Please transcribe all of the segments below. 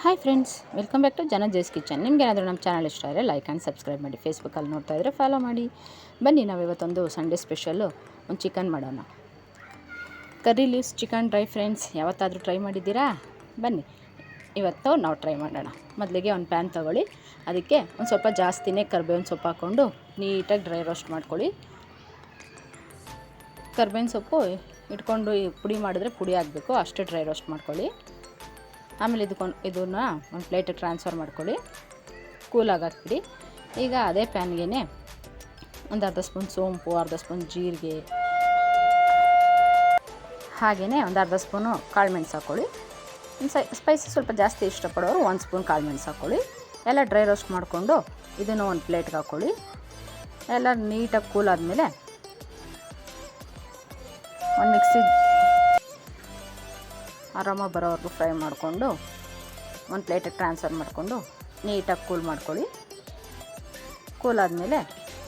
Hi friends, welcome back to ಜನಜೇಸ್ kitchen. ನಿಮಗೇನಾದರೂ ನಮ್ಮ ಚಾನಲ್ ಇಷ್ಟ ಆದರೆ ಲೈಕ್ ಆ್ಯಂಡ್ ಸಬ್ಸ್ಕ್ರೈಬ್ ಮಾಡಿ. ಫೇಸ್ಬುಕ್ಕಲ್ಲಿ ನೋಡ್ತಾ ಇದ್ದರೆ ಫಾಲೋ ಮಾಡಿ. ಬನ್ನಿ, ನಾವು ಇವತ್ತೊಂದು ಸಂಡೇ ಸ್ಪೆಷಲ್ಲು ಒಂದು ಚಿಕನ್ ಮಾಡೋಣ. Curry leaves chicken dry. Friends, ಯಾವತ್ತಾದರೂ ಟ್ರೈ ಮಾಡಿದ್ದೀರಾ? ಬನ್ನಿ, ಇವತ್ತು ನಾವು ಟ್ರೈ ಮಾಡೋಣ. ಮೊದಲಿಗೆ ಒಂದು ಪ್ಯಾನ್ ತೊಗೊಳ್ಳಿ. ಅದಕ್ಕೆ ಒಂದು ಸ್ವಲ್ಪ ಜಾಸ್ತಿನೇ ಕರ್ಬೇವಿನ ಸೊಪ್ಪು ಹಾಕ್ಕೊಂಡು ನೀಟಾಗಿ ಡ್ರೈ ರೋಸ್ಟ್ ಮಾಡ್ಕೊಳ್ಳಿ. ಕರ್ಬೇವಿನ ಸೊಪ್ಪು ಇಟ್ಕೊಂಡು ಪುಡಿ ಮಾಡಿದ್ರೆ ಪುಡಿ ಆಗಬೇಕು, ಅಷ್ಟೇ ಡ್ರೈ ರೋಸ್ಟ್ ಮಾಡ್ಕೊಳ್ಳಿ. ಆಮೇಲೆ ಇದನ್ನು ಒಂದು ಪ್ಲೇಟಿಗೆ ಟ್ರಾನ್ಸ್ಫರ್ ಮಾಡ್ಕೊಳ್ಳಿ, ಕೂಲಾಗಿ ಹಾಕ್ಬಿಡಿ. ಈಗ ಅದೇ ಪ್ಯಾನ್ಗೆ ಒಂದು ಅರ್ಧ ಸ್ಪೂನ್ ಸೋಂಪು, ಅರ್ಧ ಸ್ಪೂನ್ ಜೀರಿಗೆ, ಹಾಗೆಯೇ ಒಂದು ಅರ್ಧ ಸ್ಪೂನು ಕಾಳು ಮೆಣಸು ಹಾಕ್ಕೊಳ್ಳಿ. ಸ್ಪೈಸಿ ಸ್ವಲ್ಪ ಜಾಸ್ತಿ ಇಷ್ಟಪಡೋರು 1 ಸ್ಪೂನ್ ಕಾಳು ಮೆಣಸು ಹಾಕ್ಕೊಳ್ಳಿ. ಎಲ್ಲ ಡ್ರೈ ರೋಸ್ಟ್ ಮಾಡಿಕೊಂಡು ಇದನ್ನು ಒಂದು ಪ್ಲೇಟ್ಗೆ ಹಾಕ್ಕೊಳ್ಳಿ. ಎಲ್ಲ ನೀಟಾಗಿ ಕೂಲ್ ಆದಮೇಲೆ ಒಂದು ಮಿಕ್ಸಿ ಆರಾಮ ಬರೋವರೆಗೂ ಫ್ರೈ ಮಾಡಿಕೊಂಡು ಒಂದು ಪ್ಲೇಟಿಗೆ ಟ್ರಾನ್ಸ್ಫರ್ ಮಾಡಿಕೊಂಡು ನೀಟಾಗಿ ಕೂಲ್ ಮಾಡ್ಕೊಳ್ಳಿ. ಕೂಲ್ ಆದಮೇಲೆ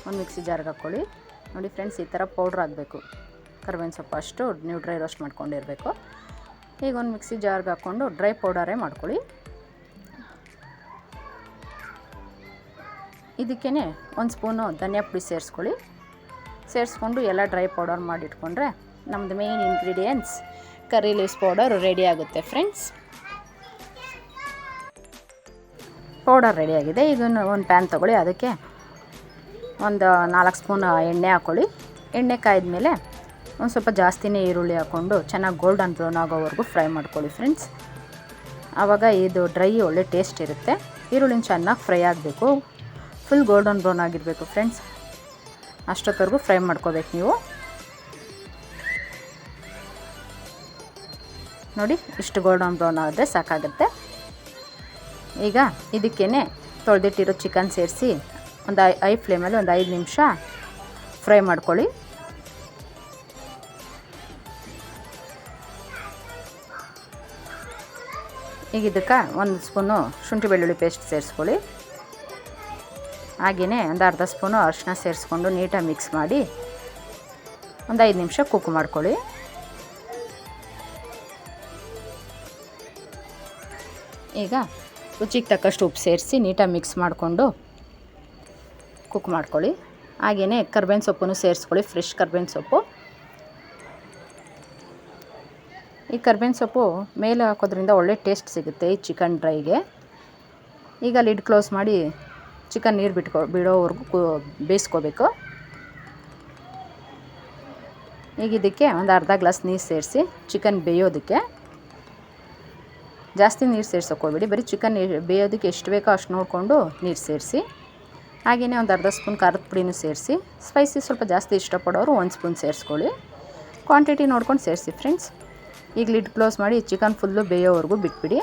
ಒಂದು ಮಿಕ್ಸಿ ಜಾರ್ಗೆ ಹಾಕ್ಕೊಳ್ಳಿ. ನೋಡಿ ಫ್ರೆಂಡ್ಸ್, ಈ ಥರ ಪೌಡ್ರ್ ಆಗಬೇಕು. ಕರ್ಬೇವಿನ ಸೊಪ್ಪು ಅಷ್ಟು ನೀವು ಡ್ರೈ ರೋಸ್ಟ್ ಮಾಡ್ಕೊಂಡಿರಬೇಕು. ಈಗ ಒಂದು ಮಿಕ್ಸಿ ಜಾರ್ಗೆ ಹಾಕ್ಕೊಂಡು ಡ್ರೈ ಪೌಡರೇ ಮಾಡ್ಕೊಳ್ಳಿ. ಇದಕ್ಕೇ 1 ಸ್ಪೂನು ಧನಿಯಾ ಪುಡಿ ಸೇರಿಸ್ಕೊಂಡು ಎಲ್ಲ ಡ್ರೈ ಪೌಡರ್ ಮಾಡಿಟ್ಕೊಂಡ್ರೆ ನಮ್ಮದು main ingredients curry leaves powder ready ಆಗುತ್ತೆ. ಫ್ರೆಂಡ್ಸ್, ಪೌಡರ್ ರೆಡಿಯಾಗಿದೆ. ಈಗ ಒಂದು ಪ್ಯಾನ್ ತೊಗೊಳ್ಳಿ. ಅದಕ್ಕೆ ಒಂದು 4 ಸ್ಪೂನ್ ಎಣ್ಣೆ ಹಾಕ್ಕೊಳ್ಳಿ. ಎಣ್ಣೆ ಕಾಯ್ದ ಮೇಲೆ ಒಂದು ಸ್ವಲ್ಪ ಜಾಸ್ತಿನೇ ಈರುಳ್ಳಿ ಹಾಕ್ಕೊಂಡು ಚೆನ್ನಾಗಿ ಗೋಲ್ಡನ್ ಬ್ರೌನ್ ಆಗೋವರೆಗೂ ಫ್ರೈ ಮಾಡ್ಕೊಳ್ಳಿ. ಫ್ರೆಂಡ್ಸ್, ಆವಾಗ ಇದು ಡ್ರೈ ಒಳ್ಳೆ ಟೇಸ್ಟ್ ಇರುತ್ತೆ. ಈರುಳ್ಳಿನ ಚೆನ್ನಾಗಿ ಫ್ರೈ ಆಗಬೇಕು, ಫುಲ್ ಗೋಲ್ಡನ್ ಬ್ರೌನ್ ಆಗಿರಬೇಕು. ಫ್ರೆಂಡ್ಸ್, ಅಷ್ಟೊತ್ತವರೆಗೂ ಫ್ರೈ ಮಾಡ್ಕೋಬೇಕು ನೀವು. ನೋಡಿ, ಇಷ್ಟು ಗೋಲ್ಡನ್ ಬ್ರೌನ್ ಆದರೆ ಸಾಕಾಗುತ್ತೆ. ಈಗ ಇದಕ್ಕೇ ತೊಳೆದಿಟ್ಟಿರೋ ಚಿಕನ್ ಸೇರಿಸಿ ಒಂದು ಐ ಫ್ಲೇಮಲ್ಲಿ ಒಂದು 5 ನಿಮಿಷ ಫ್ರೈ ಮಾಡ್ಕೊಳ್ಳಿ. ಈಗ ಇದಕ್ಕೆ 1 ಸ್ಪೂನು ಶುಂಠಿ ಬೆಳ್ಳುಳ್ಳಿ ಪೇಸ್ಟ್ ಸೇರಿಸ್ಕೊಳ್ಳಿ. ಹಾಗೆಯೇ ಒಂದು ಅರ್ಧ ಸ್ಪೂನು ಅರಿಶಿನ ಸೇರಿಸ್ಕೊಂಡು ನೀಟಾಗಿ ಮಿಕ್ಸ್ ಮಾಡಿ ಒಂದು 5 ನಿಮಿಷ ಕುಕ್ ಮಾಡ್ಕೊಳ್ಳಿ. ಈಗ ರುಚಿಗೆ ತಕ್ಕಷ್ಟು ಉಪ್ಪು ಸೇರಿಸಿ ನೀಟಾಗಿ ಮಿಕ್ಸ್ ಮಾಡಿಕೊಂಡು ಕುಕ್ ಮಾಡ್ಕೊಳ್ಳಿ. ಹಾಗೆಯೇ ಕರ್ಬೇವಿನ ಸೊಪ್ಪನ್ನು ಸೇರಿಸ್ಕೊಳ್ಳಿ, ಫ್ರೆಶ್ ಕರ್ಬೇವಿನ ಸೊಪ್ಪು. ಈ ಕರ್ಬೇವಿನ ಸೊಪ್ಪು ಮೇಲೆ ಹಾಕೋದ್ರಿಂದ ಒಳ್ಳೆ ಟೇಸ್ಟ್ ಸಿಗುತ್ತೆ ಈ ಚಿಕನ್ ಡ್ರೈಗೆ. ಈಗ ಲಿಡ್ ಕ್ಲೋಸ್ ಮಾಡಿ ಚಿಕನ್ ನೀರು ಬಿಡೋವರೆಗೂ ಬೇಯಿಸ್ಕೋಬೇಕು. ಈಗ ಇದಕ್ಕೆ ಒಂದು ಅರ್ಧ ಗ್ಲಾಸ್ ನೀರು ಸೇರಿಸಿ ಚಿಕನ್ ಬೇಯೋದಕ್ಕೆ. ಜಾಸ್ತಿ ನೀರು ಸೇರ್ಸೋಕ್ಕೋಗ್ಬೇಡಿ, ಬರೀ ಚಿಕನ್ ಬೇಯೋದಕ್ಕೆ ಎಷ್ಟು ಬೇಕೋ ಅಷ್ಟು ನೋಡಿಕೊಂಡು ನೀರು ಸೇರಿಸಿ. ಹಾಗೆಯೇ ಒಂದು ಅರ್ಧ ಸ್ಪೂನ್ ಖಾರದ ಪುಡಿನೂ ಸೇರಿಸಿ. ಸ್ಪೈಸಿ ಸ್ವಲ್ಪ ಜಾಸ್ತಿ ಇಷ್ಟಪಡೋರು 1 ಸ್ಪೂನ್ ಸೇರಿಸ್ಕೊಳ್ಳಿ. ಕ್ವಾಂಟಿಟಿ ನೋಡ್ಕೊಂಡು ಸೇರಿಸಿ. ಫ್ರೆಂಡ್ಸ್, ಈಗ ಲಿಡ್ ಕ್ಲೋಸ್ ಮಾಡಿ ಚಿಕನ್ ಫುಲ್ಲು ಬೇಯೋವರೆಗೂ ಬಿಟ್ಬಿಡಿ.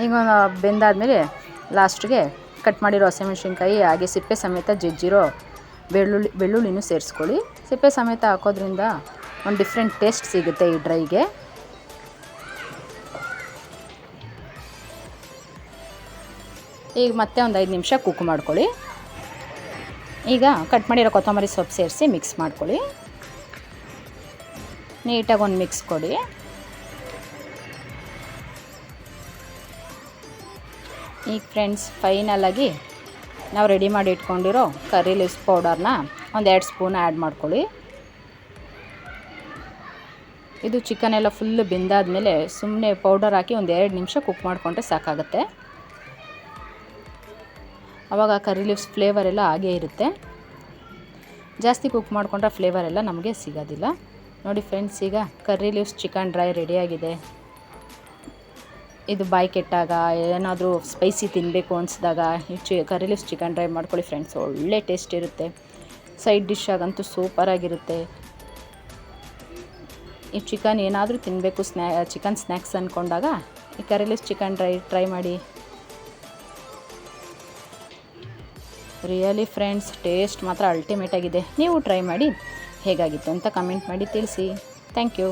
ಈಗ ಬೆಂದಾದಮೇಲೆ ಲಾಸ್ಟ್ಗೆ ಕಟ್ ಮಾಡಿರೋ ಹಸಿಮೆಣ್ಸಿನ್ಕಾಯಿ ಹಾಗೆ ಸಿಪ್ಪೆ ಸಮೇತ ಜಜ್ಜಿರೋ ಬೆಳ್ಳುಳ್ಳಿನೂ ಸೇರಿಸ್ಕೊಳ್ಳಿ. ಸಿಪ್ಪೆ ಸಮೇತ ಹಾಕೋದ್ರಿಂದ ಒಂದು ಡಿಫ್ರೆಂಟ್ ಟೇಸ್ಟ್ ಸಿಗುತ್ತೆ ಈ ಡ್ರೈಗೆ. ಈಗ ಮತ್ತೆ ಒಂದು 5 ನಿಮಿಷ ಕುಕ್ ಮಾಡ್ಕೊಳ್ಳಿ. ಈಗ ಕಟ್ ಮಾಡಿರೋ ಕೊತ್ತಂಬರಿ ಸೊಪ್ಪು ಸೇರಿಸಿ ಮಿಕ್ಸ್ ಮಾಡ್ಕೊಳ್ಳಿ. ನೀಟಾಗಿ ಒಂದು ಮಿಕ್ಸ್ ಕೊಡಿ. ಈಗ ಫ್ರೆಂಡ್ಸ್, ಫೈನಲಾಗಿ ನಾವು ರೆಡಿ ಮಾಡಿ ಇಟ್ಕೊಂಡಿರೋ ಕರ್ರಿ ಲೀವ್ಸ್ ಪೌಡರ್ನ ಒಂದು 2 ಸ್ಪೂನ್ ಆ್ಯಡ್ ಮಾಡ್ಕೊಳ್ಳಿ. ಇದು ಚಿಕನ್ ಎಲ್ಲ ಫುಲ್ಲು ಬೆಂದಾದಮೇಲೆ ಸುಮ್ಮನೆ ಪೌಡರ್ ಹಾಕಿ ಒಂದು 2 ನಿಮಿಷ ಕುಕ್ ಮಾಡಿಕೊಂಡ್ರೆ ಸಾಕಾಗುತ್ತೆ. ಆವಾಗ ಕರ್ರಿ ಲೀವ್ಸ್ ಫ್ಲೇವರ್ ಎಲ್ಲ ಹಾಗೇ ಇರುತ್ತೆ. ಜಾಸ್ತಿ ಕುಕ್ ಮಾಡಿಕೊಂಡ್ರೆ ಫ್ಲೇವರ್ ಎಲ್ಲ ನಮಗೆ ಸಿಗೋದಿಲ್ಲ. ನೋಡಿ ಫ್ರೆಂಡ್ಸ್, ಈಗ ಕರ್ರಿ ಲೀವ್ಸ್ ಚಿಕನ್ ಡ್ರೈ ರೆಡಿಯಾಗಿದೆ. ಇದು ಬಾಯಿ ಕೆಟ್ಟಾಗ, ಏನಾದರೂ ಸ್ಪೈಸಿ ತಿನ್ನಬೇಕು ಅನಿಸಿದಾಗ ಕರ್ರಿ ಲೀವ್ಸ್ ಚಿಕನ್ ಡ್ರೈ ಮಾಡ್ಕೊಳ್ಳಿ ಫ್ರೆಂಡ್ಸ್, ಒಳ್ಳೆ ಟೇಸ್ಟ್ ಇರುತ್ತೆ. ಸೈಡ್ ಡಿಶ್ ಆಗಂತೂ ಸೂಪರಾಗಿರುತ್ತೆ. ಈ ಚಿಕನ್ ಏನಾದರೂ ತಿನ್ನಬೇಕು, ಚಿಕನ್ ಸ್ನ್ಯಾಕ್ಸ್ ಅಂದ್ಕೊಂಡಾಗ ಈ curry leaves chicken dry try ಮಾಡಿ. ರಿಯಲಿ ಫ್ರೆಂಡ್ಸ್, ಟೇಸ್ಟ್ ಮಾತ್ರ ಅಲ್ಟಿಮೇಟ್ ಆಗಿದೆ. ನೀವು ಟ್ರೈ ಮಾಡಿ ಹೇಗಾಗಿತ್ತು ಅಂತ ಕಮೆಂಟ್ ಮಾಡಿ ತಿಳಿಸಿ. Thank you.